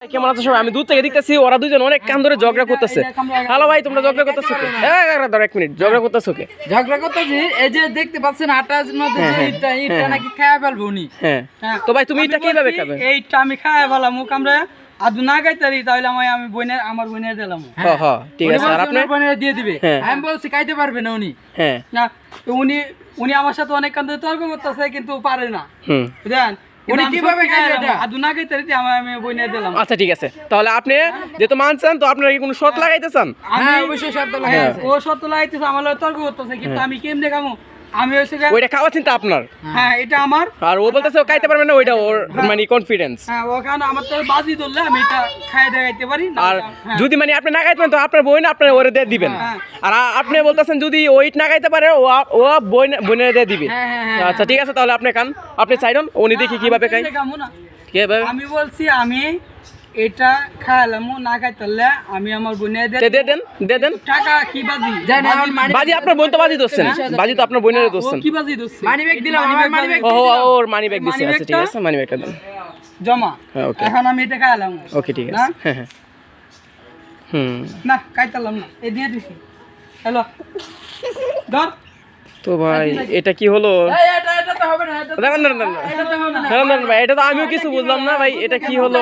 কেমন আছো সবাই? আমি দূর থেকে দেখতেছি ওরা দুজন অনেক কান ধরে ঝগড়া করতেছে। হ্যালো ভাই, তোমরা ঝগড়া করতেছো কে? দাঁড়া এক মিনিট, ঝগড়া করতেছো কে? ঝগড়া করতেছি এই যে দেখতে পাচ্ছেন আটার মধ্যে যে ইটটা নাকি খায়া ফেলবো উনি। হ্যাঁ, তো ভাই তুমি এটা কিভাবে খাবে? এইটা আমি খায়া ফেলাম মুখ আমরা আদু না গাইতারি তাহলে আমি বোনের আমার বোনের দিলাম। হ্যাঁ হ্যাঁ ঠিক আছে। আর আপনি বোনের দিয়ে দিবে। হ্যাঁ। আমি বলছি খাইতে পারবে না উনি। হ্যাঁ না তো উনি আমার সাথে অনেক কান ধরে তর্ক করতেছে কিন্তু পারে না। হুম, বুঝলেন? উনি কিভাবে খাইবে এটা? আদু না গাইতারি আমি বোনের দিলাম। আচ্ছা ঠিক আছে। তাহলে আপনি যেহেতু মানছেন তো আপনারা কি কোনো শর্ত লাগাইতে চান? আমি অবশ্যই শর্ত লাগাইছি। ও শর্ত লাগাইতেছে আমার লগে তর্ক করতেছে কিন্তু আমি কেমনে খামু? আমি হইছে ওইটা খাওয়া চিন্তা আপনার, হ্যাঁ এটা আমার। আর ও বলতেছে ও খাইতে পারবে না, ওইটা ওর মানে কনফিডেন্স। হ্যাঁ ওখানে আমার তো বাজি ধরলে আমি এটা খাই দেখাইতে পারি না। আর হ্যাঁ। যদি মানে আপনি না খাইতে পারেন তো আপনার বোন আপনার ওরে দিয়ে দিবেন। হ্যাঁ। আর আপনি বলতেছেন যদি ওইট না খাইতে পারে ও বোনের দিয়ে দিবে। হ্যাঁ, হ্যাঁ, হ্যাঁ। আচ্ছা ঠিক আছে, তাহলে আপনি খান, আপনি চাইরন উনি দেখি কিভাবে খাই। আমি খামু না। কিভাবে? আমি বলছি আমি এটা খাইলাম না খাইতালে আমি আমার বোনের দে দেন। টাকা কি বাজি বাজি আপনার বোন তো বাজি ধরছেন, বাজি তো আপনার বোনের ধরছেন। কি বাজি দোস মানি ব্যাগ দিলাম আমার মানি ব্যাগ ও ওর মানি ব্যাগ দিছে। আচ্ছা ঠিক আছে, মানি ব্যাগটা দেন। জমা। হ্যাঁ ওকে এখন আমি এটা খাইলাম। ওকে ঠিক আছে। হ্যাঁ হ্যাঁ হুম, না খাইতালাম না এই দিয়ে দিছি। হ্যালো ধর তো ভাই এটা কি হলো? এটা তো হবে না এটা দাঁড়ান দাঁড়ান দাঁড়ান এটা তো হবে না দাঁড়ান ভাই, এটা তো আমিও কিছু বুঝলাম না ভাই, এটা কি হলো?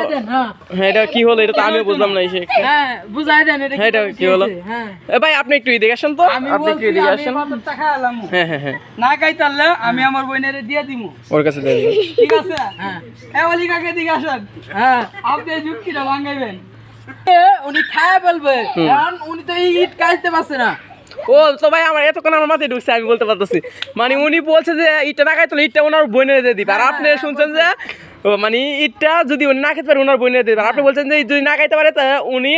হ্যাঁ এটা কি হলো? এটা তো আমিও বুঝলাম না। হ্যাঁ বুঝাই দেন এটা হ্যাঁ এটা কি হলো? হ্যাঁ ভাই আপনি একটু এদিকে আসেন তো, আমি আপনি একটু এদিকে আসেন। টাকা খাইলাম হ্যাঁ হ্যাঁ হ্যাঁ না খাইতালে আমি আমার বোনের দিয়ে দিমু। ওর কাছে দেন। ঠিক আছে? হ্যাঁ। ওলি কাকে দিকে আসেন। হ্যাঁ। আপনি যুক্তিটা ভাঙাইবেন। উনি খায়া বলবে। কারণ উনি তো এই ইট কাটতে পারছে না। ও তো ভাই আমার এতক্ষণ আমার মাথায় ঢুকছে, আমি বলতে পারতেছি। মানে উনি বলছে যে ইটটা না খাইতে ইটটা ওনার বোনের দিয়ে দিবে, আর আপনি শুনছেন যে ও মানে ইটটা যদি উনি না খেতে পারে ওনার বোনের দিয়ে দিবে, আর আপনি বলছেন যে যদি না খাইতে পারে তা উনি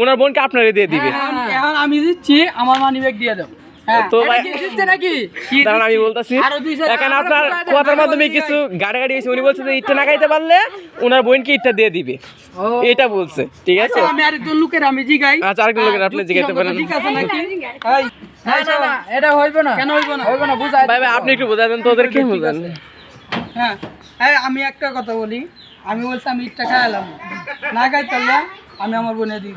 ওনার বোনকে আপনারে দিয়ে দিবে। এখন আমি দিচ্ছি আমার মানি ব্যাগ দিয়ে দাও। তো ভাই দিচ্ছে নাকি? দাঁড়ান আমি বলতেছি, এখন আপনার কথার মাধ্যমে কিছু গাড়ি গেছে। উনি বলছে যে ইটটা না খাইতে পারলে ওনার বোনকে ইটটা দিয়ে দিবে, এটা বলছে। ঠিক আছে, আমি আরেকজন লোকের আমি জিগাই। আচ্ছা আরেকজন লোকের আপনি জিগাইতে পারেন। ঠিক আছে নাকি? না এটা হইবে না। কেন হইবে না? হইবে না বুঝাই। ভাই ভাই আপনি একটু বোঝাবেন তো, ওদেরকে বোঝান। হ্যাঁ আমি একটা কথা বলি, আমি বলছি আমি ইটটা খাইলাম না খাইতালে আমি আমার বোনের দিই।